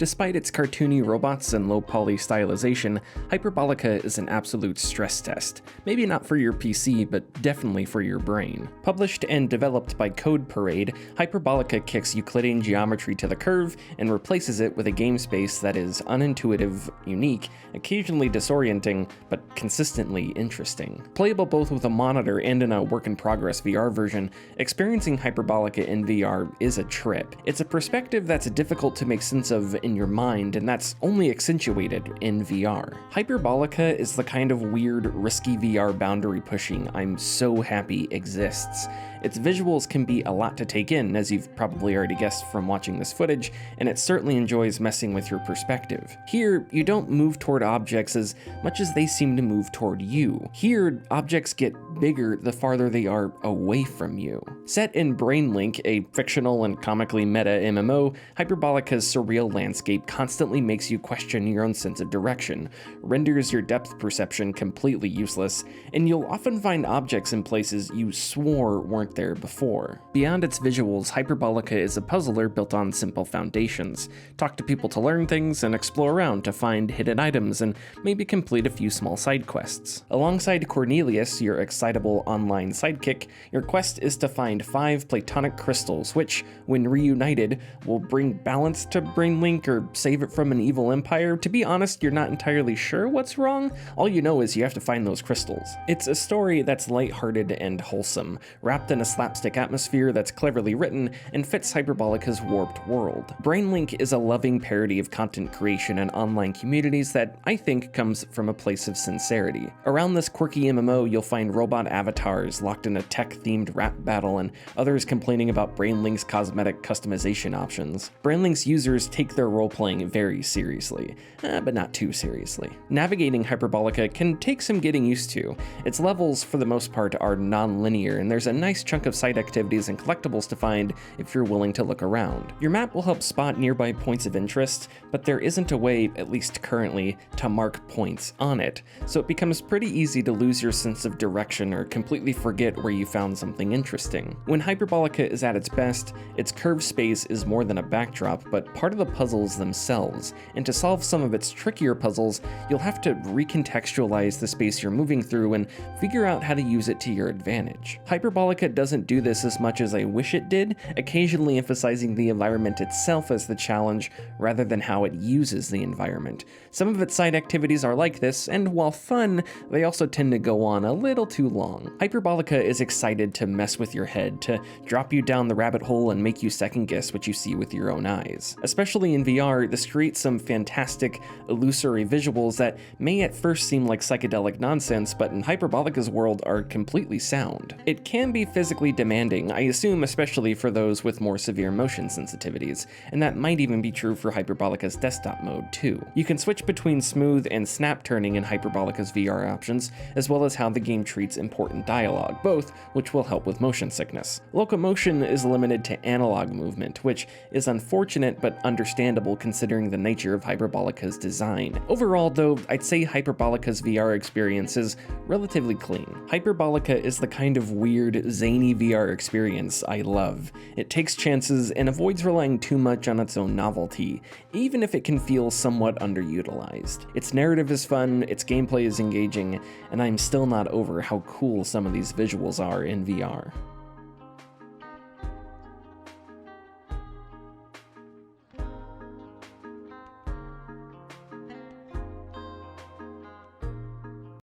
Despite its cartoony robots and low-poly stylization, Hyperbolica is an absolute stress test. Maybe not for your PC, but definitely for your brain. Published and developed by Code Parade, Hyperbolica kicks Euclidean geometry to the curve and replaces it with a game space that is unintuitive, unique, occasionally disorienting, but consistently interesting. Playable both with a monitor and in a work-in-progress VR version, experiencing Hyperbolica in VR is a trip. It's a perspective that's difficult to make sense of in your mind, and that's only accentuated in VR. Hyperbolica is the kind of weird, risky VR boundary pushing I'm so happy exists. Its visuals can be a lot to take in, as you've probably already guessed from watching this footage, and it certainly enjoys messing with your perspective. Here, you don't move toward objects as much as they seem to move toward you. Here, objects get bigger the farther they are away from you. Set in Brainlink, a fictional and comically meta MMO, Hyperbolica's Surreal Landscape constantly makes you question your own sense of direction, renders your depth perception completely useless, and you'll often find objects in places you swore weren't there before. Beyond its visuals, Hyperbolica is a puzzler built on simple foundations. Talk to people to learn things, and explore around to find hidden items, and maybe complete a few small side quests. Alongside Cornelius, your excitable online sidekick, your quest is to find 5 Playtonic crystals, which, when reunited, will bring balance to Brainlink or save it from an evil empire. To be honest, you're not entirely sure what's wrong. All you know is you have to find those crystals. It's a story that's lighthearted and wholesome, wrapped in a slapstick atmosphere that's cleverly written and fits Hyperbolica's warped world. Brainlink is a loving parody of content creation and online communities that I think comes from a place of sincerity. Around this quirky MMO, you'll find robot avatars locked in a tech-themed rap battle and others complaining about Brainlink's cosmetic customization options. Brainlink's users take their role-playing very seriously, but not too seriously. Navigating Hyperbolica can take some getting used to. Its levels, for the most part, are non-linear, and there's a nice chunk of side activities and collectibles to find if you're willing to look around. Your map will help spot nearby points of interest, but there isn't a way, at least currently, to mark points on it, so it becomes pretty easy to lose your sense of direction or completely forget where you found something interesting. When Hyperbolica is at its best, its curved space is more than a backdrop, but part of the puzzles themselves, and to solve some of its trickier puzzles, you'll have to recontextualize the space you're moving through and figure out how to use it to your advantage. Hyperbolica doesn't do this as much as I wish it did, occasionally emphasizing the environment itself as the challenge rather than how it uses the environment. Some of its side activities are like this, and while fun, they also tend to go on a little too long. Hyperbolica is excited to mess with your head, to drop you down the rabbit hole and make you second guess what you see with your own eyes. Especially in VR, this creates some fantastic, illusory visuals that may at first seem like psychedelic nonsense, but in Hyperbolica's world are completely sound. It can be physically demanding, I assume especially for those with more severe motion sensitivities, and that might even be true for Hyperbolica's desktop mode too. You can switch between smooth and snap turning in Hyperbolica's VR options, as well as how the game treats important dialogue, both which will help with motion sickness. Locomotion is limited to analog movement, which is unfortunate but understandable considering the nature of Hyperbolica's design. Overall though, I'd say Hyperbolica's VR experience is relatively clean. Hyperbolica is the kind of weird, zany VR experience I love. It takes chances and avoids relying too much on its own novelty, even if it can feel somewhat underutilized. Its narrative is fun, its gameplay is engaging, and I'm still not over how cool some of these visuals are in VR.